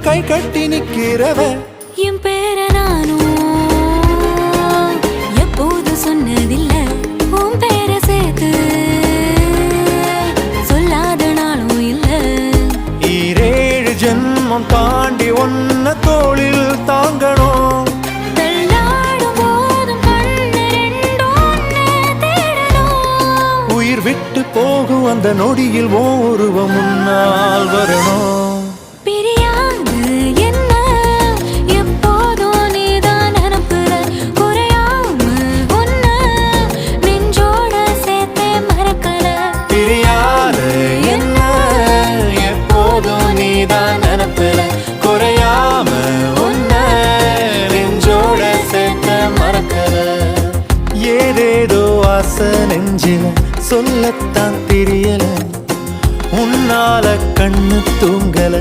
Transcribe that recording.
கை கட்டி நிக்கிறவ என் பேர நானும் எப்போது சொன்னதில்லை உன் பேர சேர்த்து சொல்லாத நாளும் இல்லை 7 ஜென்மம் தாண்டி ஒன்ன தோளில் தாங்கணும் தள்ளாடும் போதும் கண்ணு ரெண்டும் உன்னை தேடணும் உயிர் விட்டு போகும் அந்த நொடியில் ஓருவம் முன்னால் வரணும் பிரியாது என்ன எப்போதும் நீதான் நினப்புல குறையாம உன்னை நெஞ்சோட சேர்த்தே மறக்கல பிரியாத என்ன எப்போதும் நீதான் நினப்புல குறையாம உன்னை நெஞ்சோட சேர்த்த மறக்கல ஏதேதோ ஆசை நெஞ்சில சொல்லத்தான் தெரியல உன்னால கண்ணு தூங்கல